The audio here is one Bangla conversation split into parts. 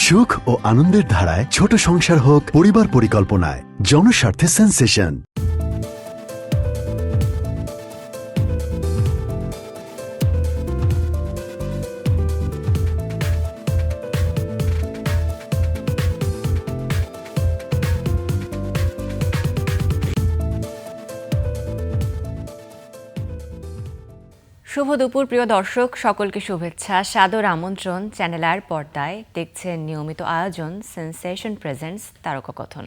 সুখ ও আনন্দের ধারায় ছোট সংসার হোক পরিবার পরিকল্পনায় জনস্বার্থে সেন্সেশন। শুভ দুপুর প্রিয় দর্শক, সকলকে শুভেচ্ছা, সাদর আমন্ত্রণ। চ্যানেল আর পর্দায় দেখছেন নিয়মিত আয়োজন সেন্সেশন প্রেজেন্টস তারকাকথন।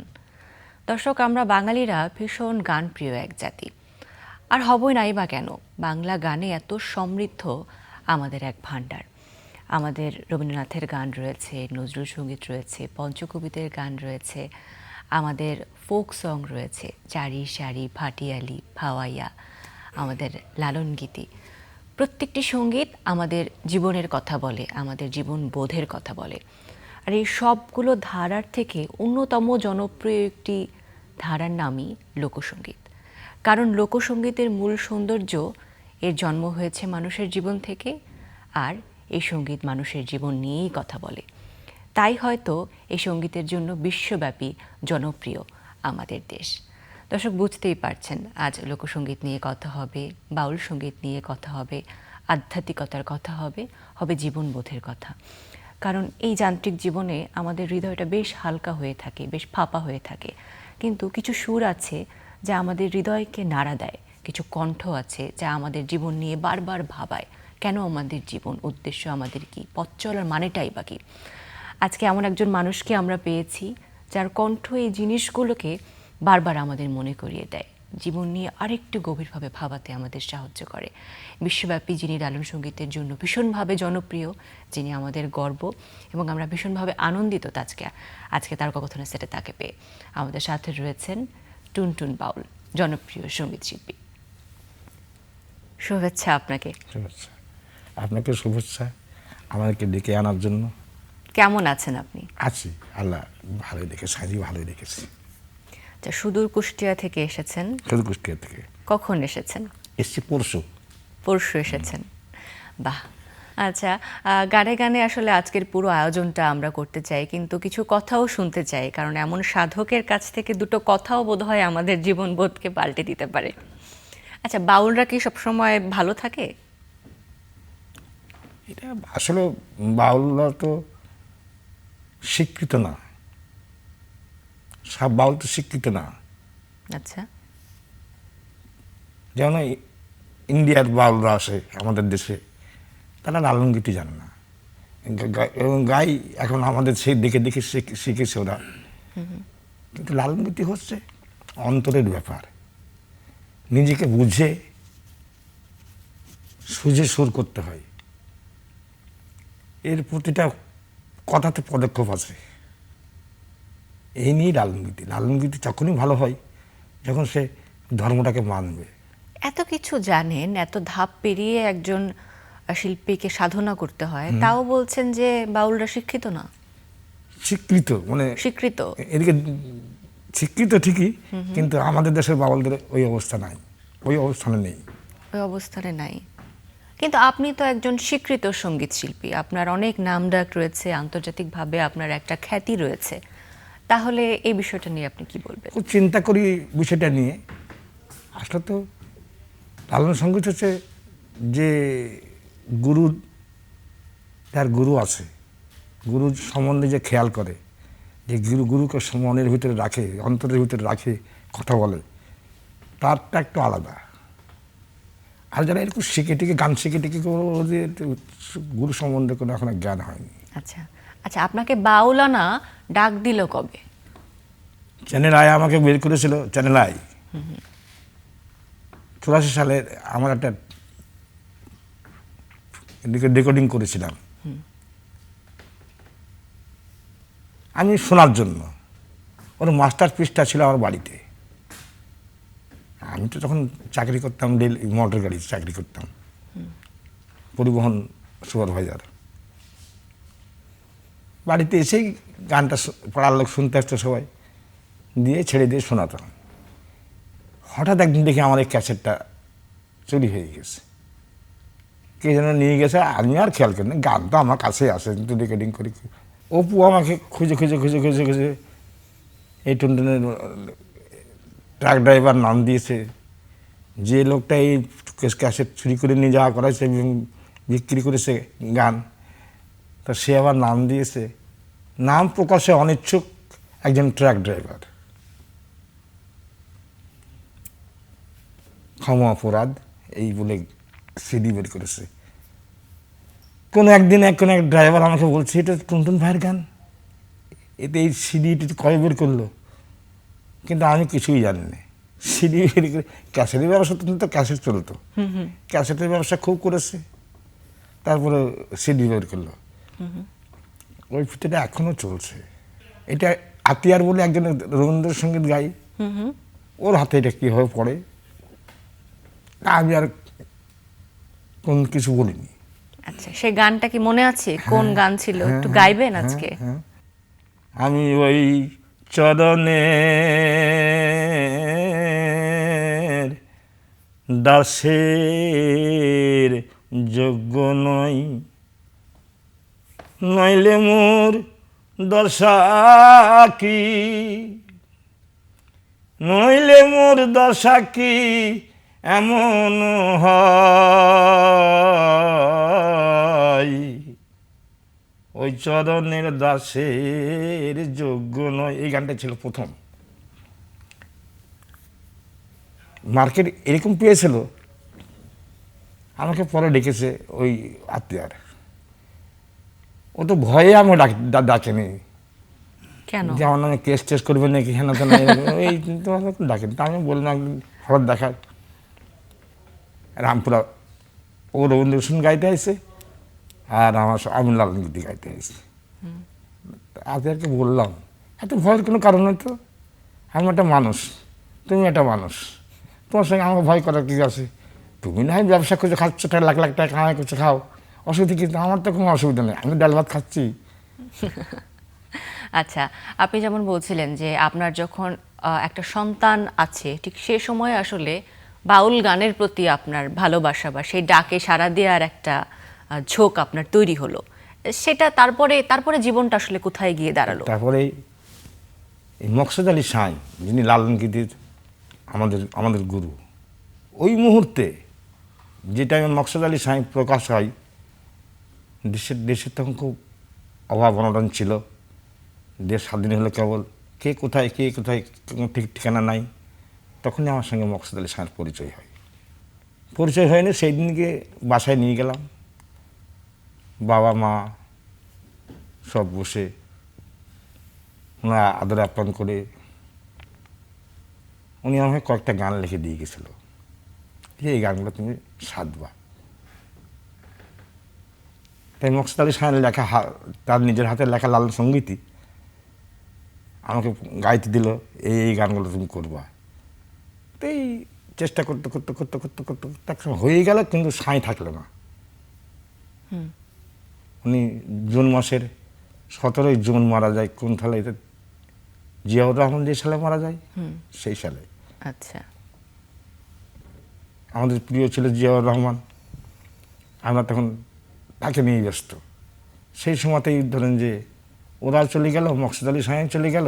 দর্শক, আমরা বাঙালিরা ভীষণ গানপ্রিয় এক জাতি, আর হবই নাই বা কেন। বাংলা গানে এত সমৃদ্ধ আমাদের এক ভাণ্ডার। আমাদের রবীন্দ্রনাথের গান রয়েছে, নজরুল সঙ্গীত রয়েছে, পঞ্চকবিদের গান রয়েছে, আমাদের ফোক সং রয়েছে, চারি সারি, ভাটিয়ালি, ভাওয়াইয়া, আমাদের লালন গীতি। প্রত্যেকটি সঙ্গীত আমাদের জীবনের কথা বলে, আমাদের জীবন বোধের কথা বলে। আর এই সবগুলো ধারার থেকে অন্যতম জনপ্রিয় একটি ধারার নামই লোকসঙ্গীত। কারণ লোকসঙ্গীতের মূল সৌন্দর্য, এর জন্ম হয়েছে মানুষের জীবন থেকে, আর এই সঙ্গীত মানুষের জীবন নিয়েই কথা বলে। তাই হয়তো এই সঙ্গীতের জন্য বিশ্বব্যাপী জনপ্রিয় আমাদের দেশ। দর্শক, বুঝতেই পারছেন আজ লোকসঙ্গীত নিয়ে কথা হবে, বাউল সঙ্গীত নিয়ে কথা হবে, আধ্যাত্মিকতার কথা হবে, হবে জীবনবোধের কথা। কারণ এই যান্ত্রিক জীবনে আমাদের হৃদয়টা বেশ হালকা হয়ে থাকে, বেশ ফাঁপা হয়ে থাকে, কিন্তু কিছু সুর আছে যা আমাদের হৃদয়কে নাড়া দেয়, কিছু কণ্ঠ আছে যা আমাদের জীবন নিয়ে বারবার ভাবায়, কেন আমাদের জীবন, উদ্দেশ্য আমাদের কি, পথ চলার মানেটাই বা কী। আজকে এমন একজন মানুষকে আমরা পেয়েছি যার কণ্ঠ এই জিনিসগুলোকে বারবার আমাদের মনে করিয়ে দেয়, জীবন নিয়ে আরেকটু গভীরভাবে ভাবাতে আমাদের সাহায্য করে। বিশ্বব্যাপী যিনি লালন সঙ্গীতের জন্য ভীষণভাবে জনপ্রিয়, যিনি আমাদের গর্ব, এবং আমরা ভীষণভাবে আনন্দিত আজকে তারকাকথনের সেটে তাকে পেয়ে। আমাদের সাথে রয়েছেন টুনটুন বাউল, জনপ্রিয় সঙ্গীত শিল্পী। শুভেচ্ছা আপনাকে। শুভেচ্ছা আপনাকে, শুভেচ্ছা আমাদেরকে ডেকে আনার জন্য। কেমন আছেন আপনি? আছি, আল্লাহ ভালোই রেখেছে, সাজিয়ে ভালোই রেখেছি। আচ্ছা, সুদূর কুষ্টিয়া থেকে এসেছেন? শুধু কুষ্টিয়া থেকে। কখন এসেছেন? এসছি পরশু। পরশু এসেছেন, বাহ। আচ্ছা, গানে গানে আসলে আজকের পুরো আয়োজনটা আমরা করতে চাই, কিন্তু কিছু কথাও শুনতে চাই, কারণ এমন সাধকের কাছ থেকে দুটো কথাও বোধহয় আমাদের জীবনবোধকে পাল্টে দিতে পারে। আচ্ছা, বাউলরা কি সবসময় ভালো থাকে? এটা আসলে বাউলরা তো স্বীকৃত না, সব বাউল তো স্বীকৃত না। আচ্ছা, যেমন ইন্ডিয়ার বাউলরা আসে আমাদের দেশে, তারা লালন গীতি জানে না, এবং গাই এখন আমাদের সেই দেখে দেখে শিখেছে ওরা। কিন্তু লালন গীতি হচ্ছে অন্তরের ব্যাপার, নিজেকে বুঝে সুঝে সুর করতে হয়। এর প্রতিটা কথাতে পদক্ষেপ আছে, এই নিয়েই লালন গীতি তখনই ভালো হয় যখন সে ধর্মটাকে মানবে। এত কিছু জানেন, এত ধাপ পেরিয়ে একজন শিল্পীকে সাধনা করতে হয়, তাও বলছেন যে বাউলরা শিক্ষিত না? স্বীকৃত মানে স্বীকৃত, এদিকে স্বীকৃত ঠিকই, কিন্তু আমাদের দেশের বাউলদের ওই অবস্থা নাই, ওই অবস্থানে নেই। ওই অবস্থানে নাই। কিন্তু আপনি তো একজন স্বীকৃত সঙ্গীত শিল্পী, আপনার অনেক নামডাক রয়েছে, আন্তর্জাতিকভাবে আপনার একটা খ্যাতি রয়েছে। তাহলে এই বিষয়টা নিয়ে আপনি কি বলবেন? খুব চিন্তা করি বিষয়টা নিয়ে। আসলে তো লালন সঙ্গীত হচ্ছে যে গুরু, তার গুরু আছে, গুরুর সম্বন্ধে যে খেয়াল করে, যে গুরুকে মনের ভিতরে রাখে, অন্তরের ভিতরে রাখে, কথা বলে, তারটা একটু আলাদা। আর যারা এরকম শিখে টিকে গান শিখে টিকে ওদের গুরু সম্বন্ধে কোনো এখন জ্ঞান হয়নি। আচ্ছা আচ্ছা, আপনাকে বাউলানা ডাক দিল কবে? চ্যানেল আই আমাকে বের করেছিল, চ্যানেল আই 84 সালে আমার একটা রেকর্ডিং করেছিলাম আমি শোনার জন্য। ওর মাস্টার পিসটা ছিল আমার বাড়িতে। আমি তো তখন চাকরি করতাম, মোটর গাড়ি চাকরি করতাম, পরিবহন সুপারভাইজার। বাড়িতে এসেই গানটা পাড়ার লোক শুনতে আসতো, সবাই দিয়ে ছেড়ে দিয়ে শোনাতাম। হঠাৎ একদিন দেখি আমার এই ক্যাসেটটা চুরি হয়ে গেছে, কে যেন নিয়ে গেছে। আমি আর খেয়াল করি না, গান তো আমার কাছেই আসে, কিন্তু রেকর্ডিং করি অপু আমাকে খুঁজে খুঁজে খুঁজে খুঁজে খুঁজে এই টুনটুনের ট্রাক ড্রাইভার নাম দিয়েছে, যে লোকটা এই ক্যাসেট চুরি করে নিয়ে যাওয়া করাইছে এবং বিক্রি করেছে গান, তা সে আবার নাম দিয়েছে, নাম প্রকাশে অনিচ্ছুক একজন ট্রাক ড্রাইভার। ক্ষমা অপরাধ এই বলে সিডি বের করেছে। কোনো একদিন কোনো এক ড্রাইভার আমাকে বলছে, এটা টুনটুন ভাইয়ের গান, এতে এই সিডি কবে বের করলো? কিন্তু আমি কিছুই জানি না। সিডি বের করে ক্যাসেটের ব্যবসা তো ক্যাসেট চলতো, ক্যাসেটের ব্যবসা খুব করেছে, তারপরে সিডি বের করলো। ওই ফিতেটা এখনো চলছে। এটা আতিয়ার বলে একজন রবীন্দ্রসঙ্গীত গাই, ওর হাতে এটা কীভাবে পড়ে আমি আর কোন কিছু বলিনি। আচ্ছা, সেই গানটা কি মনে আছে? কোন গান ছিল, একটু গাইবেন আজকে? আমি ওই চরণের দাসের যোগ্য নই, নইলে মোর দশা কি, নইলে মোর দশা কি এমন হয়, ওই চরণের দাসের যোগ্য নয়। এই গানটা ছিল প্রথম। মার্কেট এরকম পেয়েছিল, আমাকে পরে ডেকেছে ওই আত্মীয়ার। ও তো ভয়ে আমাকে ডাকেনি, কেন? যে আমার নামে কেস টেস করবে নাকি, হ্যাঁ তো এই তোমার ডাকেনি। তা আমি বললাম একদিন হঠাৎ দেখা রামপুরা, ও রবীন্দ্রসঙ্গীত গাইতে আসছে আর আমি লালন গীতি গাইতে আসছি। আজকে বললাম, এত ভয়ের কোনো কারণ নেই তো, আমি একটা মানুষ, তুমি একটা মানুষ, তোমার সঙ্গে আমাকে ভয় করার কী আছে? তুমি না হয় ব্যবসা করছো, খাচ্ছ, লাখ লাখ টাকা কামাই করছো, খাও, অসুবিধা কিন্তু আমার তো কোনো অসুবিধা নেই, আমি ডাল ভাত খাচ্ছি। আচ্ছা, আপনি যেমন বলছিলেন যে আপনার যখন একটা সন্তান আছে, ঠিক সে সময় আসলে বাউল গানের প্রতি আপনার ভালোবাসা বা সেই ডাকে সাড়া দেওয়ার একটা ঝোঁক আপনার তৈরি হলো, সেটা তারপরে জীবনটা আসলে কোথায় গিয়ে দাঁড়ালো? তারপরে এই মকসুদ আলী সাঁই, যিনি লালন গীতির আমাদের গুরু, ওই মুহূর্তে যে টাইমে মকসুদ আলী সাঁই প্রকাশ হয়, দেশের তখন খুব অভাব অনটন ছিল, দেশ স্বাধীন হলো কেবল, কে কোথায় ঠিক ঠিকানা নাই। তখনই আমার সঙ্গে মকসুদ আলী সাঁয়ের পরিচয় হয়। পরিচয় হয়নি, সেই দিনকে বাসায় নিয়ে গেলাম, বাবা মা সব বসে ওনারা আদর আপ্যায়ন করে উনি আমাকে কয়েকটা গান লিখে দিয়ে গেছিল, যে এই গানগুলো তুমি সাধবা। তাই মকসুদ আলী সাঁয়ের লেখা, তার নিজের হাতে লেখা লালন সঙ্গীতই আমাকে গাইতে দিল, এই গানগুলো তুমি করবা। তো এই চেষ্টা করতে করতে করতে করতে করতে করতে একসময় হয়ে গেল, কিন্তু সাঁই থাকলো না। উনি জুন মাসের 17 জুন মারা যায়। কোন সালে? এটা জিয়াউর রহমান যে সালে মারা যায়, সেই সালে। আচ্ছা, আমাদের প্রিয় ছিল জিয়াউর রহমান, আমরা তখন তাকে নিয়ে ব্যস্ত। সেই সময়তেই ধরেন যে ওরা চলে গেল, মকসুদ আলী সাঁই চলে গেল,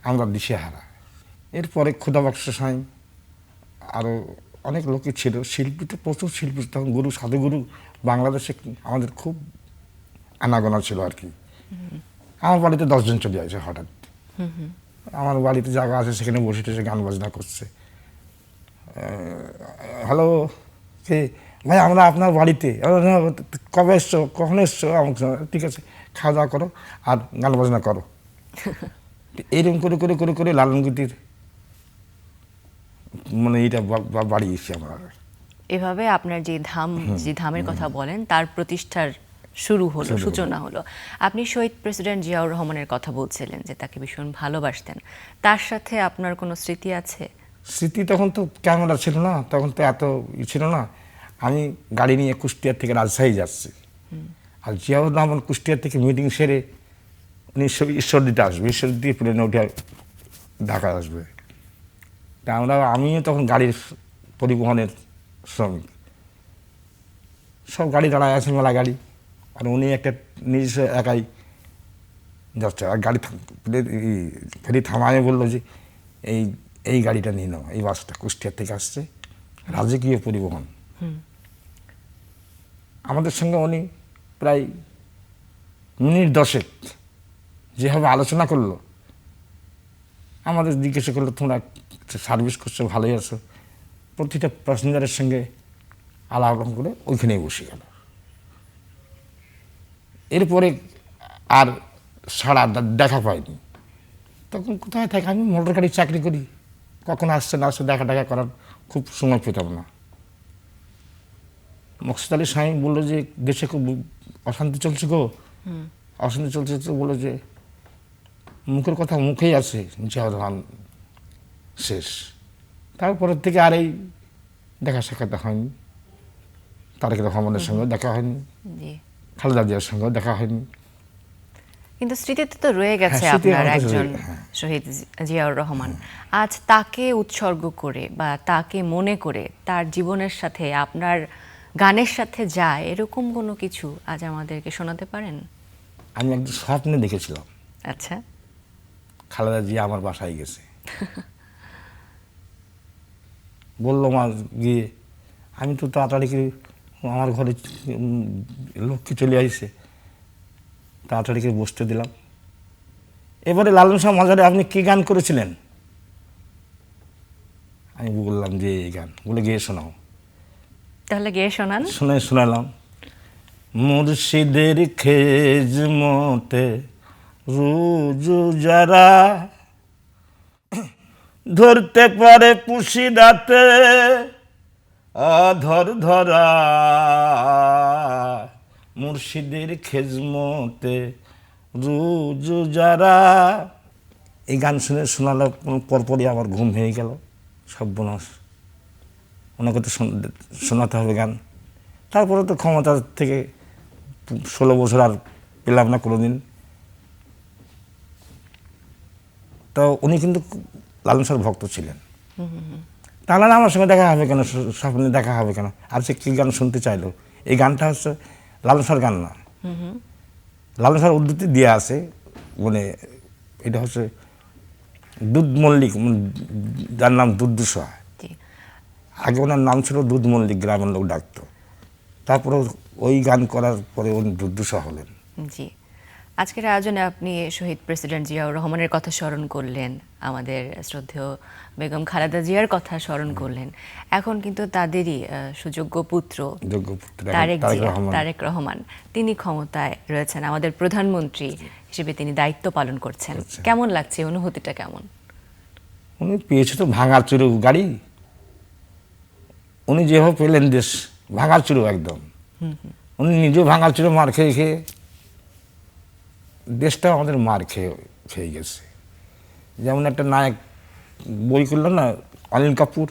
আমরা দিশেহারা। এরপরে ক্ষুধাবক্স সাঁই, আরও অনেক লোকই ছিল, শিল্পী তো প্রচুর শিল্পী তখন, গুরু সাধুগুরু বাংলাদেশে আমাদের খুব আনাগোনা ছিল আর কি। আমার বাড়িতে 10 জন চলে আসে হঠাৎ, আমার বাড়িতে জায়গা আছে, সেখানে বসে টসে গান বাজনা করছে। হ্যালো, কে ভাই? আমরা আপনার বাড়িতে। কবে এসছো, কখন এসছো? আমাকে ঠিক আছে, খাওয়া দাওয়া করো আর গান বাজনা করো। এইরকম করে করে করে করে লালন গীতির মানে এইটা বাড়িয়েছি আমরা। এভাবে আপনার যে ধামের কথা বলেন, তার প্রতিষ্ঠার শুরু হলো, সূচনা হলো। আপনি শহীদ প্রেসিডেন্ট জিয়াউর রহমানের কথা বলছিলেন, যে তাকে ভীষণ ভালোবাসতেন, তার সাথে আপনার কোনো স্মৃতি আছে? স্মৃতি, তখন তো ক্যামেরা ছিল না, তখন তো এত ছিল না। আমি গাড়ি নিয়ে কুষ্টিয়ার থেকে রাজশাহী যাচ্ছি, আর জিয়াউর রহমান কুষ্টিয়ার থেকে মিটিং সেরে উনি ঈশ্বরদীতে আসবে, ঈশ্বরদী প্লেনে উঠে ঢাকা আসবে। তা আমিও তখন গাড়ির পরিবহনের শ্রমিক, সব গাড়ি দাঁড়ায় আছে, মেলা গাড়ি, আর উনি একটা নিজস্ব একাই যাচ্ছে আর গাড়ি ফেরি থামায় বললো যে এই এই গাড়িটা নিয়ে নাও, এই বাসটা কুষ্টিয়া থেকে আসছে, রাজকীয় পরিবহন। আমাদের সঙ্গে উনি প্রায় মিনিট 10 যেভাবে আলোচনা করলো, আমাদের জিজ্ঞাসা করলো তোমরা সার্ভিস করছো, ভালোই আছো, প্রতিটা প্যাসেঞ্জারের সঙ্গে আলাপ করে ওইখানেই বসে গেল। এরপরে আর সারা দেখা পাইনি। তখন কোথায় থাকে, আমি মোটর গাড়ি চাকরি করি, কখন আসছে না আসছে দেখা করার খুব সময় পেতাম না। মকসুদ আলী সাহেব বললো যে দেশে খুব অশান্তি চলছে গো, অশান্তি চলছে, তো বললো যে মুখের কথা মুখেই আছে, জিয়াউর রহমান শেষ। তারপরের থেকে আর এই দেখা সাক্ষাৎ হয়নি, তারেক রহমানের সঙ্গে দেখা হয়নি, খালেদা জিয়ার সঙ্গেও দেখা হয়নি। কিন্তু স্মৃতিতে তো রয়ে গেছে স্মৃতি আপনার আমার কাছে একজন হ্যাঁ। শহীদ জিয়াউর রহমান। আজ তাকে উৎসর্গ করে বা তাকে মনে করে তার জীবনের সাথে আপনার গানের সাথে যায় এরকম কোনো কিছু আজ আমাদেরকে শোনাতে পারেন? আমি একদিন স্বপ্নে দেখেছিলাম আচ্ছা, খালেদা জিয়া আমার বাসায় গেছে। বললো মা গিয়ে, আমি তো তাড়াতাড়ি করে আমার ঘরে লক্ষ্মী চলে আসছে, তাড়াতাড়ি করে বসতে দিলাম। এবারে লালন শাহ মাজারে আপনি কি গান করেছিলেন? আমি বললাম যে এই গান, বলে গিয়ে শোনাও। তাহলে গেয়ে শোনান। শোনালাম। মুর্শিদের খেজমতে রুজু যারা ধরতে পারে পুষি রাতে অধর ধরা, মুর্শিদের খেজমতে রুজু যারা। এই গান শোনালে পরপরই আমার ঘুম হয়ে গেল, সর্বনাশ, ওনাকে তো শোনাতে হবে গান। তারপরে তো ক্ষমতা থেকে 16 বছর আর পেলাম না কোনোদিন। তো উনি কিন্তু লালন শাহর ভক্ত ছিলেন। তাহলে আমার সঙ্গে দেখা হবে কেন, স্বপ্নে দেখা হবে কেন? আর সে কী গান শুনতে চাইলো? এই গানটা হচ্ছে লালন শাহর গান না, লালন শাহর উদ্ধৃতি দিয়ে আছে, মানে এটা হচ্ছে দুধ মল্লিক, যার নাম দুর্দুষা। আগে ওনার নাম ছিল দুধ মল্লিক, গ্রামের লোক ডাকতো। তারপরে ওই গান করার পরে উনি দুর্দুষা হলেন। জি, আজকের আয়োজনে আপনি শহীদ প্রেসিডেন্ট জিয়াউর রহমানের কথা স্মরণ করলেন, আমাদের শ্রদ্ধেয় বেগম খালেদা জিয়ার কথা স্মরণ করলেন। এখন কিন্তু তাদেরই সুযোগ্য পুত্র তারেক রহমান, তিনি ক্ষমতায় রয়েছেন, আমাদের প্রধানমন্ত্রী হিসেবে তিনি দায়িত্ব পালন করছেন। কেমন লাগছে, অনুভূতিটা কেমন? উনি পেয়েছে তো ভাঙাচুরো গাড়ি, উনি যেভাবে পেলেন দেশ ভাঙাচুরো একদম, উনি নিজেও ভাঙাচুরো মার খেয়ে খেয়ে দেশটা আমাদের মার খেয়ে গেছে। যেমন একটা নায়ক বই করলো না, অনিল কাপুর,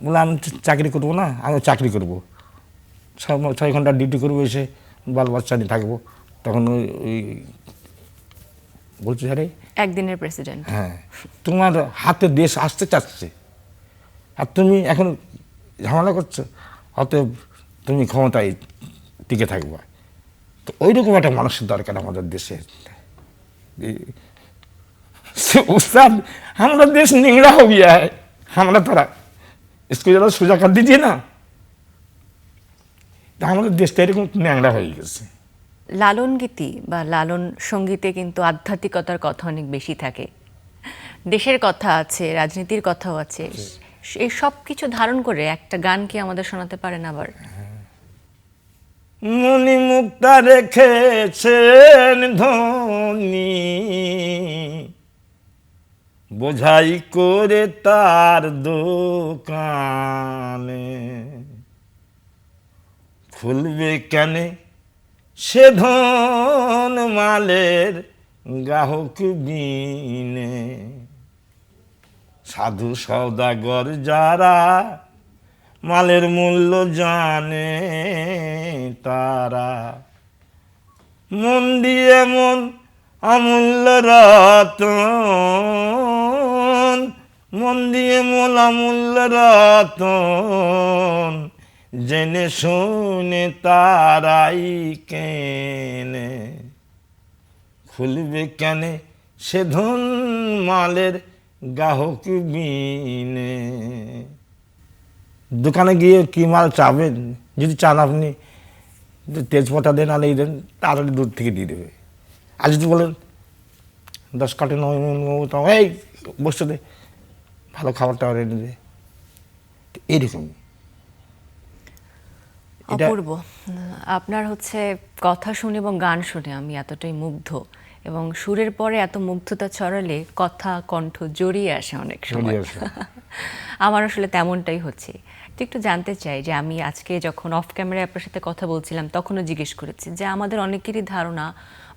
বলে আমি চাকরি করবো না, আমি চাকরি করবো, 6 ঘন্টা ডিউটি করবো, এসে বাল বাচ্চা নিয়ে থাকবো। তখন ওই বলছে আরে একদিনের প্রেসিডেন্ট, হ্যাঁ, তোমার হাতে দেশ আসতে চাচ্ছে আর তুমি এখন ঝামেলা করছো, অতএব তুমি ক্ষমতায় টিকে থাকবা। তো ওই রকম একটা মানুষের দরকার আমাদের দেশে। उस्ताद हमारा देश निंगड़ा हो गया है, हमारा तरह इसको जरा सोजा कर दीजिए ना। तो हमारा देशটা এরকম ন্যাংরা হয়ে গেছে। লালন গীতি বা লালন সঙ্গীতে কিন্তু আধ্যাত্মিকতার কথা অনেক বেশি থাকে, দেশের কথা আছে, রাজনীতির কথাও আছে। এই সব কিছু ধারণ করে একটা গান কি আমাদের শোনাতে পারেন আবার? মনি মুক্তা রেখেছেন ধনী, বোঝাই করে তার দোকানে, খুলবে কেন সে ধন মালের গ্রাহক বিনে, সাধু সওদাগর যারা মালের মূল্য জানে তারা, মন দিয়ে মন অমূল্য রতন, মন দিয়ে মন অমূল্য রতন, জেনে শুনে তারাই কেনে। খুলবে কেন সে ধন মালের গ্রাহক বিনে। দোকানে গিয়ে কি মাল চাবেন, যদি চান আপনি তেজপাতা দেন আর এই দেন, তাড়াতাড়ি দূর থেকে দিয়ে দেবে। আর যদি বলেন 10 কার্টন এই বসতে দে, ভালো খাবারটা এনে দে, এইরকমই। অপূর্ব, আপনার হচ্ছে কথা শুনে এবং গান শুনে আমি এতটাই মুগ্ধ, এবং সুরের পরে এত মুগ্ধতা ছড়ালে কথা কণ্ঠ জড়িয়ে আসে অনেক সময়। জড়িয়ে আসে। আমার আসলে তেমনটাই হচ্ছে। তো একটু জানতে চাই যে আমি আজকে যখন অফ ক্যামেরায় আপনার সাথে কথা বলছিলাম তখনও জিজ্ঞেস করেছি যে আমাদের অনেকেরই ধারণা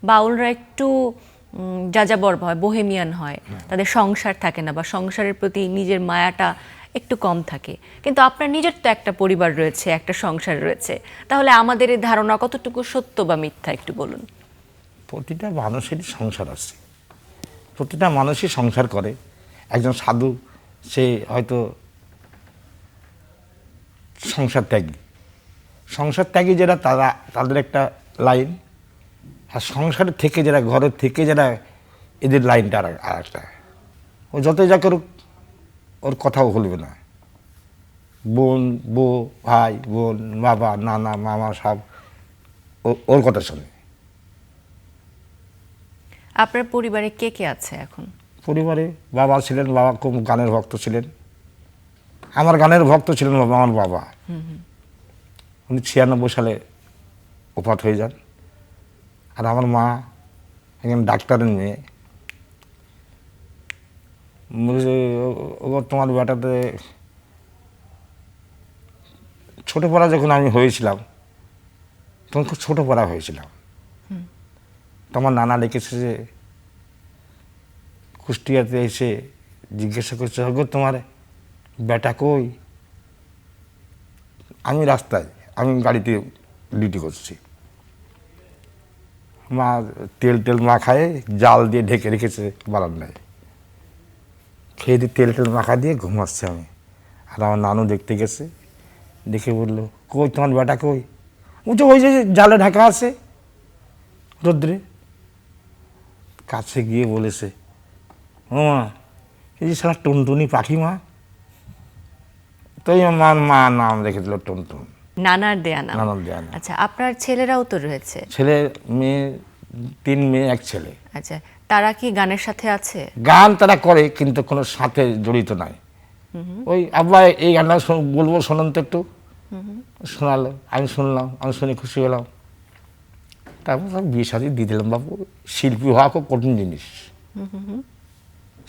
বাউলরা একটু যাযাবর হয়, বোহেমিয়ান হয়, তাদের সংসার থাকে না বা সংসারের প্রতি নিজের মায়াটা একটু কম থাকে। কিন্তু আপনার নিজের তো একটা পরিবার রয়েছে, একটা সংসার রয়েছে, তাহলে আমাদের এই ধারণা কতটুকু সত্য বা মিথ্যা একটু বলুন। প্রতিটা মানুষেরই সংসার আছে, প্রতিটা মানুষই সংসার করে। একজন সাধু, সে হয়তো সংসার ত্যাগী যারা, তাদের একটা লাইন, আর সংসারের থেকে যারা, ঘরের থেকে যারা, এদের লাইনটা আর একটা। ও যতই যা করুক ওর কথাও ভুলবে না। বোন, বউ, ভাই, বোন, বাবা, নানা, মামা সব ওর কথা শোনে। আপনার পরিবারে কে কে আছে এখন? পরিবারে বাবা ছিলেন, বাবা খুব গানের ভক্ত ছিলেন। আমার গানের ভক্ত ছিলেন আমার বাবা। উনি 96 সালে ওফাত হয়ে যান। আর আমার মা একজন ডাক্তারের মেয়ে। বলছে, ও তোমার বেটাতে ছোটো পড়া যখন আমি হয়েছিলাম তখন খুব ছোটো পড়া হয়েছিলাম। তোমার নানা লিখেছে যে কুষ্টিয়াতে এসে জিজ্ঞাসা করছে, গো তোমার বেটা কই? আমি রাস্তায়, আমি গাড়িতে ডিউটি করছি। মা তেল মাখায় জাল দিয়ে ঢেকে রেখেছে বারান্দায়, খেয়ে দিয়ে তেল মাখা দিয়ে ঘুমাচ্ছে আমি। আর আমার নানু দেখতে গেছে, দেখে বললো, কই তোমার বেটা কই? বলছে ওই যে জালে ঢাকা আছে রোদ্রে। কাছে গিয়ে বলেছে, ও মা, এই যে সারা টুনটুনি পাখি মা। তো আমার মা নাম রেখে দিল টুনটুন, নানার দেয়া নাম। নানার দেয়া নাম। আচ্ছা, আপনার ছেলেরাও তো রয়েছে? ছেলে মেয়ে, 3 মেয়ে 1 ছেলে। আচ্ছা, তারা কি গানের সাথে আছে? গান তারা করে কিন্তু কোনো সাথে জড়িত নাই। ওই আব্বা এই গানটা বলবো, শোনান তো একটু। শোনালো, আমি শুনলাম, আমি শুনে খুশি হলাম। তারপর বিয়ে শাদী দিয়ে দিলাম। বাবু, শিল্পী হওয়া খুব কঠিন জিনিস।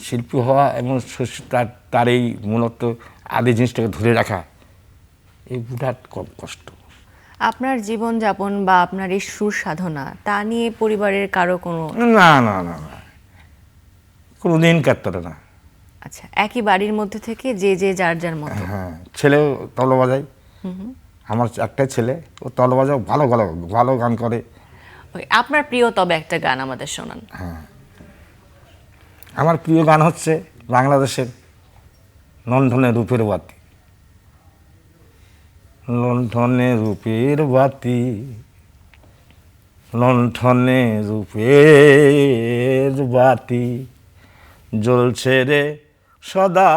শিল্পী হওয়া এবং তার এই মূলত আদি জিনিসটাকে ধরে রাখা, এই বিরাট কম কষ্ট। আপনার জীবনযাপন বা আপনার এই সুর সাধনা, তা নিয়ে পরিবারের কারো কোনো? না না না না, কোনোদিন কাটতে না। আচ্ছা, একই বাড়ির মধ্যে থেকে যে যার যার মতো? হ্যাঁ, ছেলেও তবলা বাজায়। আমার একটাই ছেলে, ও তবলা বাজায়, ভালো গান করে। আপনার প্রিয় তবে একটা গান আমাদের শোনান। আমার প্রিয় গান হচ্ছে বাংলাদেশের লণ্ঠনে রূপের বাতি। লণ্ঠনে রূপের বাতি, লণ্ঠনে রূপের বাতি, জ্বলছে রে সদাই,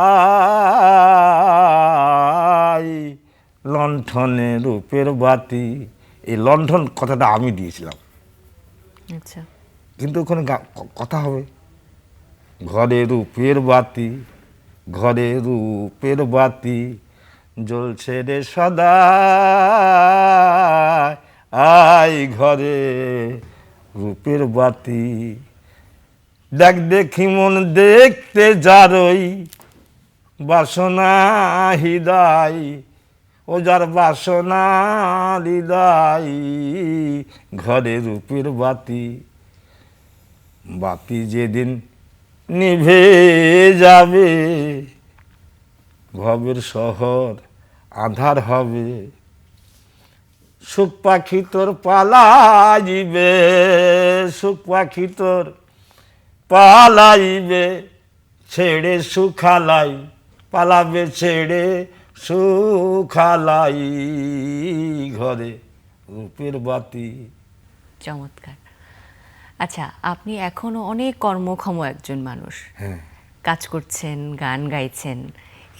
লণ্ঠনে রূপের বাতি। এই লণ্ঠন কথাটা আমি দিয়েছিলাম, আচ্ছা, কিন্তু ওখানে কথা হবে ঘরে রূপের বাতি, ঘরে রূপের বাতি, জ্বলছে রে সদা, আই ঘরে রূপের বাতি। দেখ দেখি মন দেখতে যারই বাসনা হৃদয়, ও যার বাসনা হৃদয়, ঘরে রূপের বাতি। বাতি যেদিন নিভে যাবে, ভবের শহর আধার হবে, সুখ পাখি তোর পালাইবে, সুখ পাখি তোর পালাইবে, ছেড়ে সুখালাই, পালাবে ছেড়ে সুখালাই, ঘরে রূপের বাতি। চমৎকার। আচ্ছা, আপনি এখনো অনেক কর্মক্ষম একজন মানুষ, হ্যাঁ, কাজ করছেন, গান গাইছেন।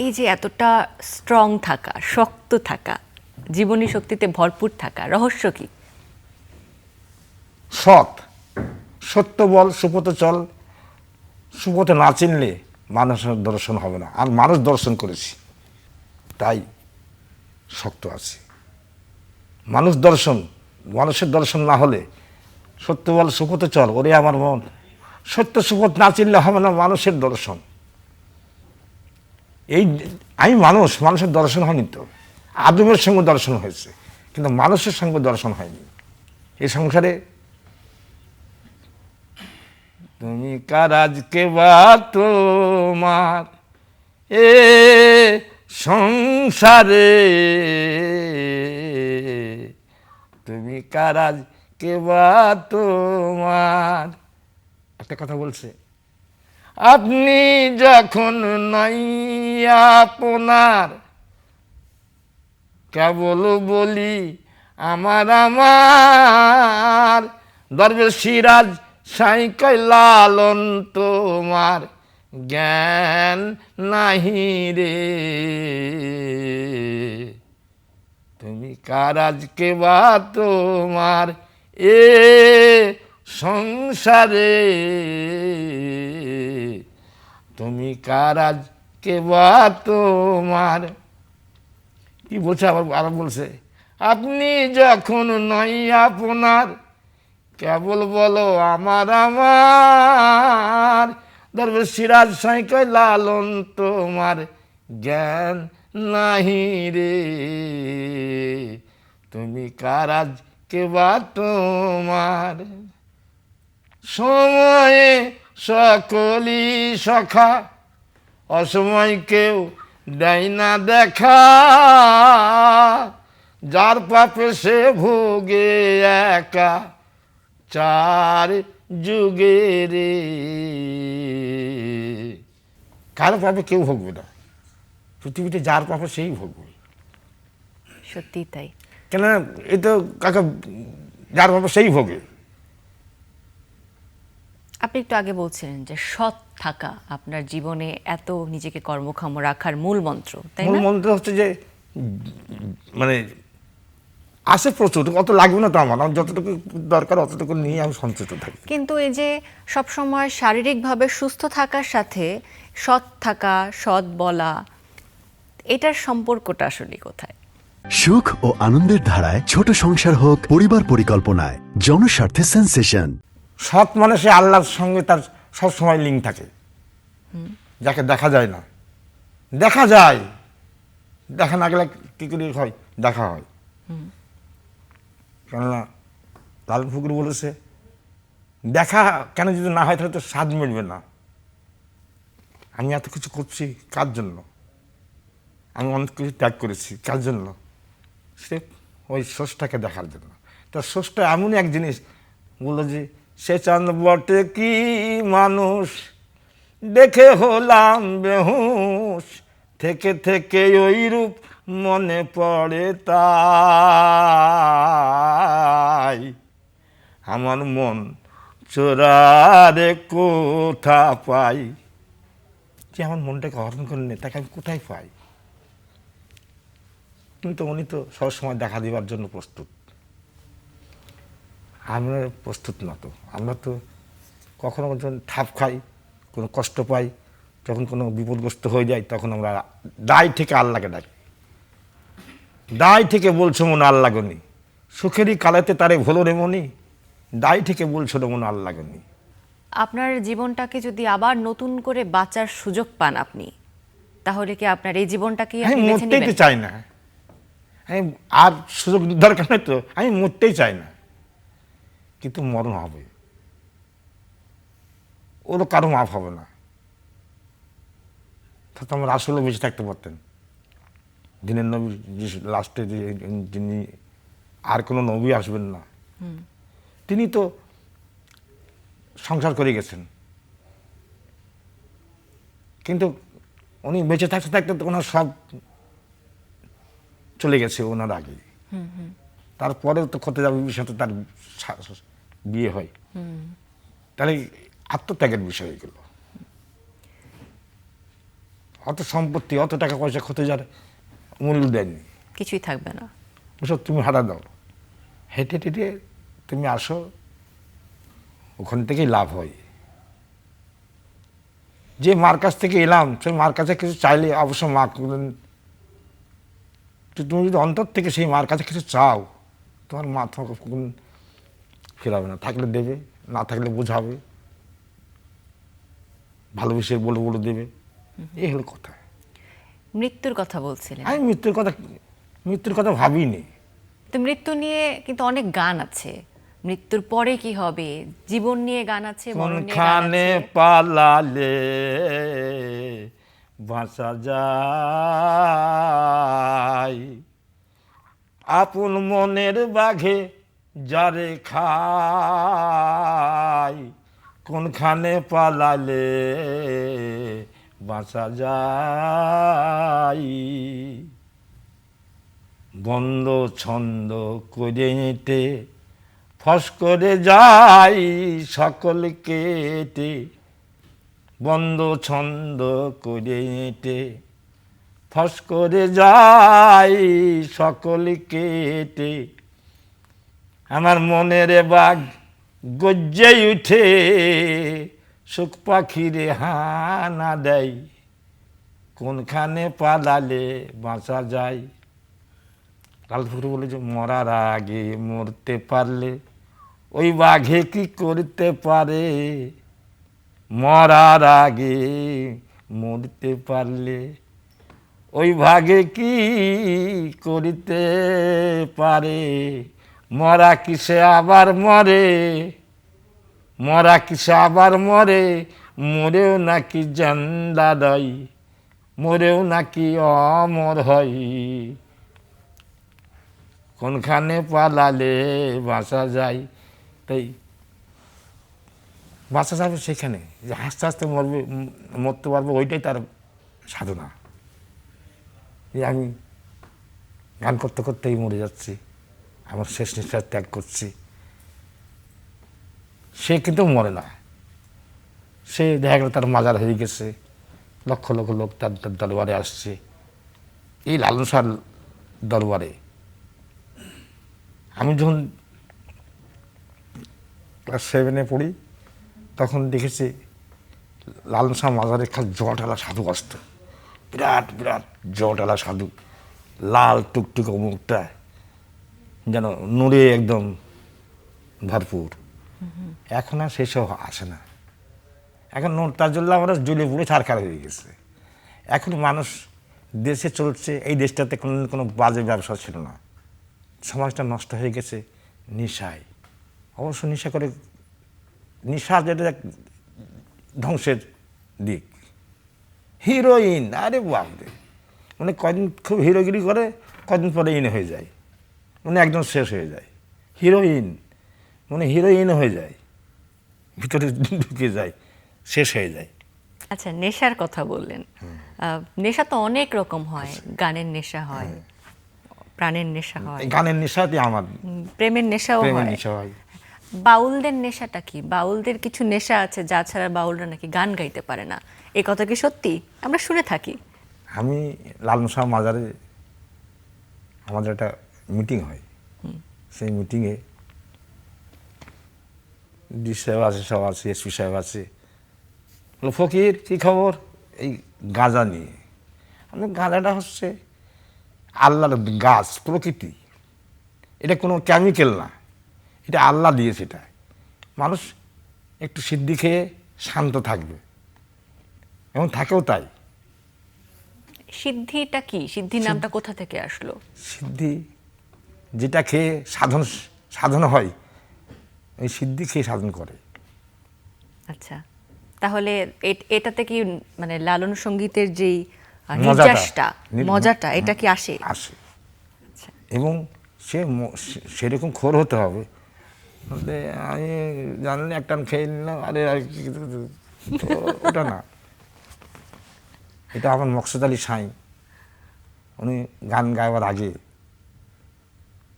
এই যে এতটা স্ট্রং থাকা, শক্ত থাকা, জীবনী শক্তিতে ভরপুর থাকা রহস্য কি? সৎ, সত্য বল, সুপথে চল। সুপথে না চিনলে মানুষের দর্শন হবে না, আর মানুষ দর্শন করেছি তাই শক্ত আছে। মানুষের দর্শন না হলে সত্য বল, সুপথে চল, ওরে আমার মন, সত্য সুপথ না চিনলে হবে না মানুষের দর্শন। এই আমি মানুষের দর্শন হয়নি তো। আদমের সঙ্গে দর্শন হয়েছে, কিন্তু মানুষের সঙ্গে দর্শন হয়নি। এই সংসারে তুমি কার আজকে বা তোমার এ সংসারে, তুমি কার আজকে বা তোমার। একটা কথা বলছে, আপনি যখন নাই আপনার, কেবল বলি আমার আমার, দরবেশ সিরাজ সাইকাই লালন তোমার জ্ঞান নাহি রে, তুমি কার আজকে বা তোমার এ সংসারে, তুমি কার আজকে বা তোমার। কি বলছে আবার বলছে, আপনি যখন নয় আপনার, কেবল বলো আমার আমার, দরবেশ সিরাজ সাইকাই লালন তোমার জ্ঞান নাহি রে, তুমি কার আজকে বা তোমার। সময়ে সকলি সখা, অসময় কেউ দেয় না দেখা, যার পাপে সে ভোগে একা চার যুগে রে। কারো পাপে কেউ ভোগবে না, পৃথিবীতে যার পাপে সেই ভোগবে। সত্যি তাই। কেন, এ তো কাকা যার পাপে সেই ভোগে। আপনি একটু আগে বলছিলেন যে সৎ থাকা আপনার জীবনে এত নিজেকে কর্মক্ষম রাখার মূল মন্ত্র, তাই মূল না? মন্ত্র হচ্ছে যে মানে আসে প্রচুর, অত লাগবে না তো আমার যতটুকু দরকার অতটুকু নিয়ে আমি সন্তুষ্ট থাকি। কিন্তু এই যে সবসময় শারীরিকভাবে সুস্থ থাকার সাথে সৎ থাকা, সৎ বলা, এটার সম্পর্কটা আসলে কোথায়? সুখ ও আনন্দের ধারায় ছোট সংসার হোক পরিবার পরিকল্পনায় জনস্বার্থে সেন্সেশন। সৎ মানে সে আল্লাহর সঙ্গে তার সবসময় লিঙ্ক থাকে, যাকে দেখা যায় না। দেখা যায়, দেখা না গেলে কী করে হয়, দেখা হয়। কেননা লালন ফকির বলেছে, দেখা কেন যদি না হয় তাহলে তো স্বাদ মিলবে না। আমি এত কিছু করছি কার জন্য, আমি অনেক কিছু ত্যাগ করেছি কার জন্য, সে ওই স্রষ্টাকে দেখার জন্য। তা স্রষ্টা এমনই এক জিনিস বললো যে, সে চাঁদ বটে কি মানুষ, দেখে হলাম বেহুশ, থেকে থেকে ওই রূপ মনে পড়ে তাই, আমার মন চোরারে কোথা পাই। যে আমার মনটাকে হরণ করে নে, তাকে আমি কোথায় পাই? কিন্তু উনি তো সবসময় দেখা দেওয়ার জন্য প্রস্তুত, আমরা প্রস্তুত না তো। আমরা তো কখনো যখন ঠাপ খাই, কোনো কষ্ট পাই, যখন কোনো বিপদগ্রস্ত হয়ে যায়, তখন আমরা দায় থেকে আল্লাহকে ডাকি। দায় থেকে বলছো মনে আল্লাহ গনি, সুখেরই কালেতে তারে ভোলো রে মনি, দায় থেকে বলছো রে মনে আল্লাহ গনি। আপনার জীবনটাকে যদি আবার নতুন করে বাঁচার সুযোগ পান আপনি, তাহলে কি আপনার এই জীবনটাকেই আমি আপনি বেছে মরতেই তো নেবেন? চাই না, আমি আর সুযোগ দরকার নেই তো, আমি মরতেই চাই না। কিন্তু মরণ হবে, ওরও কারো মাফ হবে না। তো আমার আসলে বেঁচে থাকতে পারতেন। দিনের নবী লাস্টে যিনি, আর কোনো নবী আসবেন না, তিনি তো সংসার করে গেছেন, কিন্তু উনি বেঁচে থাকতে থাকতে তো ওনার সব চলে গেছে ওনার আগে। তারপরেও তো খতে যাবে সাথে তার বিয়ে হয়। তাহলে আত্মত্যাগের বিষয় এগুলো। অত সম্পত্তি, অত টাকা পয়সা ক্ষতি যার মূল্য দেননি, কিছুই থাকবে না। ওসব তুমি হারা দাও, হেঁটে হেঁটে তুমি আসো, ওখান থেকেই লাভ হয়। যে মার কাছ থেকে এলাম, সেই মার কাছে কিছু চাইলে অবশ্য মা তুমি যদি অন্তর থেকে সেই মার কাছে কিছু চাও, তোমার মা তোমাকে কখন ফেরাবে না, থাকলে দেবে, না থাকলে বোঝাবে, ভালোবেসে বলে বলে দেবে, এই হলো কথা। মৃত্যুর কথা বলছিলেন, আমি মৃত্যুর কথা ভাবিনি। তো মৃত্যু নিয়ে কিন্তু অনেক গান আছে, মৃত্যুর পরে কি হবে, জীবন নিয়ে গান আছে, মরণ নিয়ে গান কোনখানে আছে। পালালে বাঁচা যায়, আপন মনের বাঘে যারে খায়, কোনখানে পালালে বাঁচা যায়, বন্ধ ছন্দ করে হেঁটে ফস করে যাই সকল কেটে, বন্ধ ছন্দ করে হেঁটে ফস করে যাই সকল কেটে, আমার মনের বাঘ গজ্জে উঠে সুখ পাখিরে হানা দেয়, কোনখানে পালালে বাঁচা যায়। লাল ফকির বলে যে মরার আগে মরতে পারলে ওই বাঘে কি করতে পারে, মরার আগে মরতে পারলে ওই ভাগে কি করিতে পারে, মরা কিসে আবার মরে, মরা কিসে আবার মরে, মরেও নাকি জান্দা দেয়, মরেও নাকি অমর হয়, কোনখানে পালালে বাঁচা যায়। তাই বাঁচা যাবে সেখানে, যে আস্তে আস্তে মরতে পারবে, ওইটাই তার সাধনা। যে আমি গান করতে করতেই মরে যাচ্ছি, আমার শেষ নিঃশ্বাস ত্যাগ করছি, সে কিন্তু মরে না। সে দেখা গেল তার মাজার হয়ে গেছে, লক্ষ লক্ষ লোক তার দরবারে আসছে, এই লালন শাহর দরবারে। আমি যখন ক্লাস 7-এ পড়ি তখন দেখেছি লালন শাহ মাজারে খালি জটালা সাধু আসত, বিরাট বিরাট জটালা সাধু, লাল টুকটুক মুখটা যেন নূরে একদম ভরপুর। এখন আর সেসব আসে না, এখন তার জন্য আমরা জ্বলে পুড়ে ছারখার হয়ে গেছে। এখন মানুষ দেশে চলছে, এই দেশটাতে কোনো বাজে ব্যবসা ছিল না, সমাজটা নষ্ট হয়ে গেছে নেশায়। অবশ্য নেশা করে, নেশা যেটা এক ধ্বংসের দিক। হিরোইন, আরে বাপরে, মানে কদিন খুব হিরোগিরি করে, কদিন পরে ইন হয়ে যায়, মানে একদম শেষ হয়ে যায়। হিরোইন মানে হিরোইন হয়ে যায়, ভিতরে ঢুকে যায়, শেষ হয়ে যায়। আচ্ছা, নেশার কথা বললেন, নেশা তো অনেক রকম হয়, গানের নেশা হয়, প্রাণের নেশা হয়, গানের নেশাতে আমার প্রেমের নেশাও প্রেমের হয়। নেশা হয়। বাউলদের নেশাটা কি? বাউলদের কিছু নেশা আছে যা ছাড়া বাউলরা নাকি গান গাইতে পারে না, এ কথা কি সত্যি? আমরা শুনে থাকি। আমি লালন শাহ মাজারে আমাদের একটা মিটিং হয়, সেই মিটিংয়ে ডি সাহেব আছে, সব আছে, এসপি সাহেব আছে। বলো, ফকির কী খবর? এই গাঁজা নিয়ে। আমি গাঁজাটা হচ্ছে আল্লাহর গাছ, প্রকৃতি, এটা কোনো কেমিক্যাল না, এটা আল্লাহ দিয়েছে। এটা মানুষ একটু সিদ্ধি খেয়ে শান্ত থাকবে, এবং থাকেও তাই। সিদ্ধিটা কি? সিদ্ধি নামটা কোথা থেকে আসলো? সিদ্ধি যেটা খেয়ে সাধন হয়, ওই সিদ্ধি খেয়ে সাধন করে। আচ্ছা, তাহলে এটাতে কি মানে লালন সঙ্গীতের যেই মজাটা, নির্যাসটা, মজাটা, এটা কি আসে? আসে। এবং সেরকম খোর হতে হবে, বলতে আমি জানলে একটা খেয়ে নিলাম, আরে আর ওটা না। এটা আমার মকসুদ আলী সাঁই, উনি গান গাইবার আগে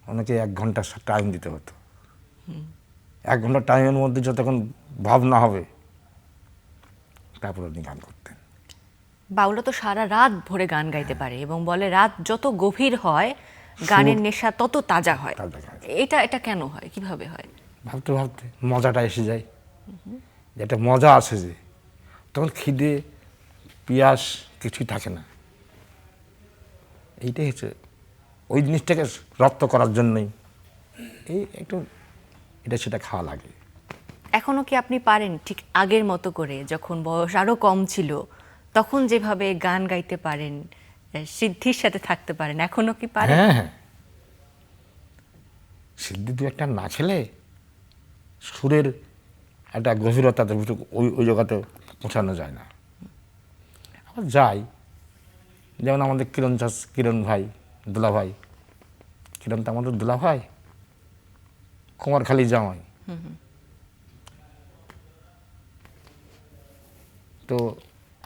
ওনাকে 1 ঘন্টা টাইম দিতে হতো। 1 ঘন্টা টাইমের মধ্যে যতক্ষণ ভাবনা হবে তারপর উনি গান করতেন। বাউলরা তো সারা রাত ভরে গান গাইতে পারে এবং বলে রাত যত গভীর হয় গানের নেশা তত তাজা হয়। তাজা হয়। এটা কেন হয়, কিভাবে হয়? ভাবতে ভাবতে মজাটা এসে যায়, যেটা মজা আছে যে তখন খিদে পিয়াস কিছুই থাকে না। এইটাই হচ্ছে ওই জিনিসটাকে রপ্ত করার জন্যই এই একটু এটা সেটা খাওয়া লাগে। এখনো কি আপনি পারেন ঠিক আগের মতো করে, যখন বয়স আরো কম ছিল তখন যেভাবে গান গাইতে পারেন, সিদ্ধির সাথে থাকতে পারেন, এখনো কি পারেন? হ্যাঁ হ্যাঁ, সিদ্ধি দু একটা না খেলে সুরের একটা গভীরতা ওই ওই জায়গাতে পৌঁছানো যায় না। আবার যাই, যেমন আমাদের কিরণ ভাই, দুলা ভাই, কিরণ তো আমাদের দুলা ভাই, কুমারখালী জামাই। তো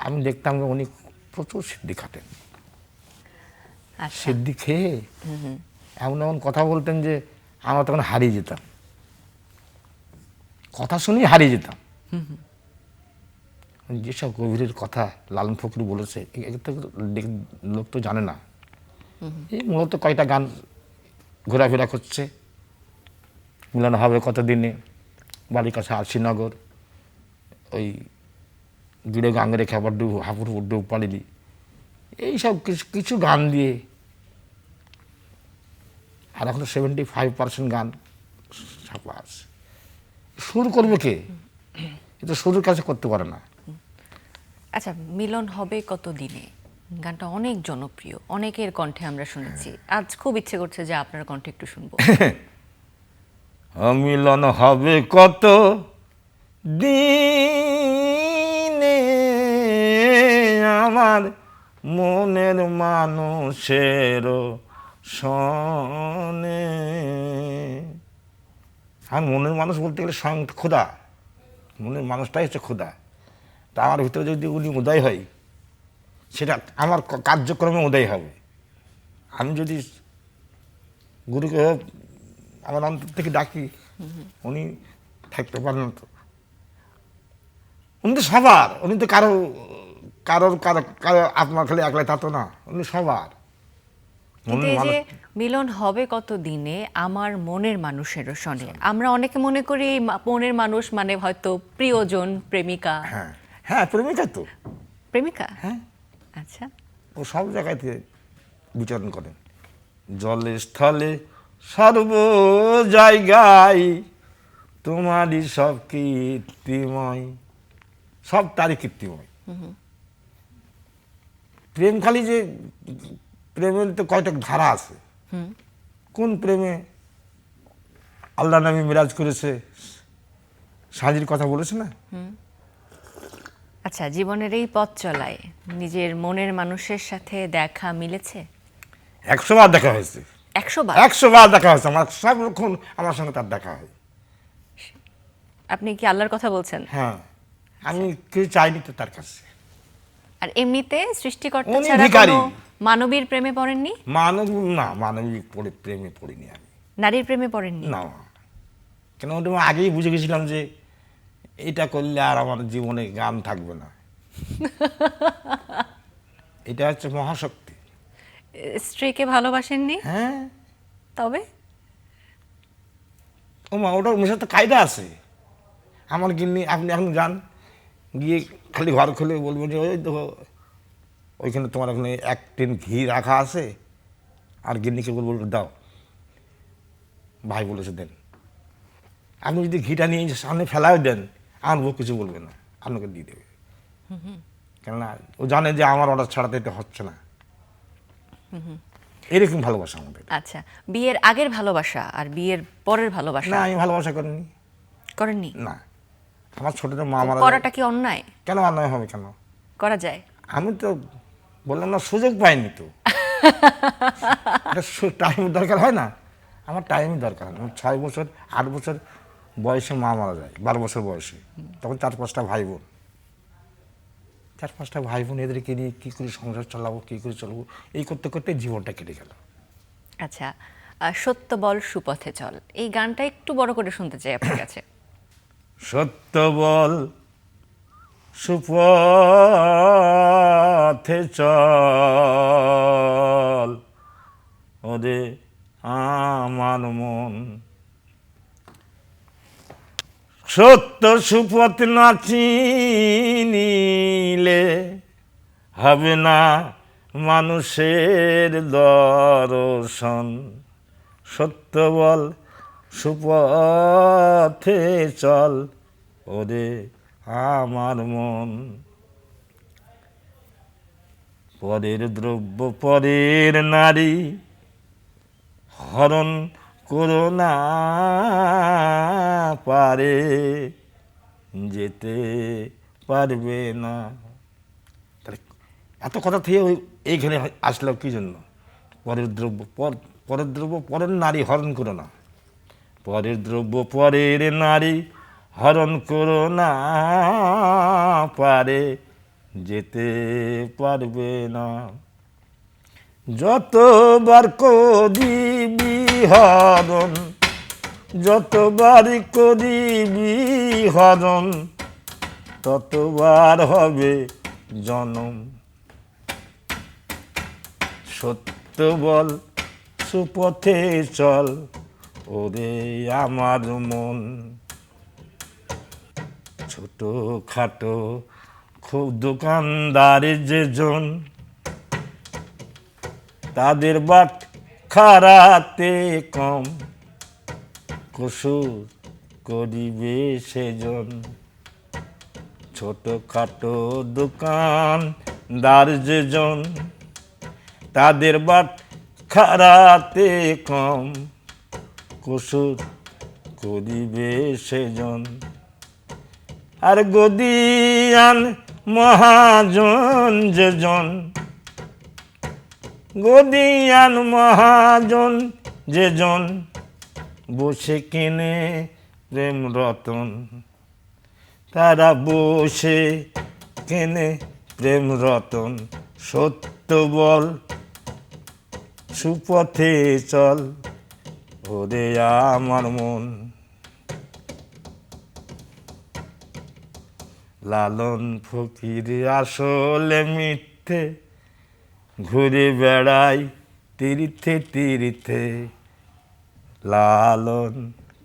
আমি দেখতাম যে উনি প্রচুর সিদ্ধি খাটেন। আচ্ছা, সিদ্ধি খেয়ে এমন এমন কথা বলতেন যে আমরা তখন হারিয়ে যেতাম, কথা শুনেই হারিয়ে যেতাম। যেসব গভীরের কথা লালন ফকির বলেছে এগুলো তো লোক তো জানে না। এই মূলত কয়টা গান ঘোরাফেরা করছে, মিলন হবে কতদিনে, বাড়ির কাছে আরশিনগর, ওই গিড়ে গাঙ্গে রেখে আবার হাপুর ডুব পাড়িলি, এইসব কিছু কিছু গান দিয়ে। আর এখন 75% গান ছাপা আছে। সুর করবে কে? এটা সুরের কাছে করতে পারে না। আচ্ছা, মিলন হবে কত দিনে গানটা অনেক জনপ্রিয়, অনেকের কণ্ঠে আমরা শুনেছি। আজ খুব ইচ্ছে করছে যে আপনার কণ্ঠে একটু শুনবো। মিলন হবে কত দিনে আমার মনের মানুষের সনে। আর মনের মানুষ বলতে গেলে স্বয়ং খোদা, মনের মানুষটাই হচ্ছে খোদা। তা আমার ভিতরে যদি উনি উদয় হয়, সেটা আমার কার্যক্রমে উদয় হবে। আমি যদি গুরুকে আমার অন্তর থেকে ডাকি, উনি থাকতে পারেন না। তো উনি তো সবার, উনি তো কারো কারোর কারো কারো আপনার খালি একলাই তা তো না, উনি সবার কিন্তু এই যে মিলন হবে কত দিনে আমার মনের মানুষেরও শোনে, আমরা অনেকে মনে করি মনের মানুষ মানে হয়তো প্রিয়জন, প্রেমিকা। হ্যাঁ হ্যাঁ, প্রেমিকা তো, প্রেমিকা, হ্যাঁ, আচ্ছা। ও সব জায়গাতে বিচরণ করেন, জলে স্থলে সর্ব জায়গায় তোমারই সব কীর্তিময়, সব তারই কীর্তিময়। প্রেম খালি যে প্রেমের তো কয়টা ধারা আছে। কোন প্রেমে আল্লাহ নামে মিরাজ করেছে, সাজির কথা বলেছে না। আচ্ছা, জীবনের এই পথ চলায় নিজের মনের মানুষের সাথে দেখা মিলেছে? 100 বার দেখা হয়েছে, 100 বার? 100 বার দেখা হয়েছে আমার, সবক্ষণ আমার সঙ্গে তার দেখা হয়। আপনি কি আল্লাহর কথা বলছেন? হ্যাঁ, আমি কিছু চাইনি তো তার কাছে। আর এমনিতে সৃষ্টিকর্তা উনি ছাড়া ভিখারি। কোনো মানবীর প্রেমে পড়েননি? মানবিক প্রেমে পড়িনি আমি। নারীর প্রেমে পড়েননি? না, কেন ওটা আমি আগেই বুঝে গেছিলাম যে এটা করলে আর আমার জীবনে গান থাকবে না। এটা হচ্ছে মহাশক্তি। স্ত্রীকে ভালোবাসেননি? হ্যাঁ, তবে ও মা, ওটার মেশাতে কায়দা আছে। আমার গিন্নি, আপনি এখন যান, গিয়ে খালি ঘর খুলে বলবেন যে ওই দেখো ওইখানে তোমার ওখানে 1 টিন ঘি রাখা আছে, আর গিন্নিকে বলবো দাও, ভাই বলেছে দেন। আপনি যদি ঘিটা নিয়ে সামনে ফেলাও দেন, আমার বউ কিছু বলবে না, আপনাকে দিয়ে দেবে। কেননা ও জানে যে আমার অর্ডার ছাড়াতে এটা হচ্ছে না। এরকম ভালোবাসা আমাদের। আচ্ছা, বিয়ের আগের ভালোবাসা আর বিয়ের পরের ভালোবাসা না, আমি ভালোবাসা করিনি। করেননি? না, আমার ছোটটা মা মারা করাটা কি অন্যায়? কেন অন্যায় হবে কেন? করা যায়? আমি তো বললাম না, সুযোগ পাইনি তো। টাইম দরকার হয় না, আমার টাইমই দরকার হয় না। আমার 6 বছর 8 বছর বয়সে মা মারা যায়, 12 বছর বয়সে। তখন 4-5টা ভাই বোন, 4-5টা ভাই বোন, এদেরকে নিয়ে কী করে সংসার চালাবো, কী করে চলবো, এই করতে করতে জীবনটা কেটে গেল। আচ্ছা, সত্য বল সুপথে চল, এই গানটা একটু বড় করে শুনতে চাই আপনার কাছে। সত্য বল সুপথে চল ওরে আমার মন, সত্য সুপথ না চিনিলে হবে না মানুষের দর্শন। সত্য বল সুপথে চল ওরে আমার মন, পরের দ্রব্য পরের নারী হরণ করো না পারে যেতে পারবে না। তাহলে এত কথা থেকে এইখানে আসলো কি জন্য? পরের দ্রব্য পরের দ্রব্য পরের নারী হরণ করো না, পরের দ্রব্য পরের নারী হরণ করো না পারে যেতে পারবে না। যতবার করিবি হরণ, যতবার করিবি হরণ, ততবার হবে জনম। সত্য বল সুপথে চল ওরে আমার মন, ছোট খাটো খুব দোকানদার যেজন, তাদের বাট খারাতে কম কসুর করিবে সেজন। ছোট খাটো দোকানদার যেজন, তাদের বাট খারাতে কম কসুর করিবে সেজন। আর গদিয়ান মহাজন যেজন, গদিয়ান মহাজন যেজন, বসে কেনে প্রেম রতন, তারা বসে কেনে প্রেম রতন। সত্য বল সুপথে চল ওরে আমার মন, লালন ফকির আসলে মিথ্যে, ঘুরে বেড়াই তীর্থে তীর্থে। লালন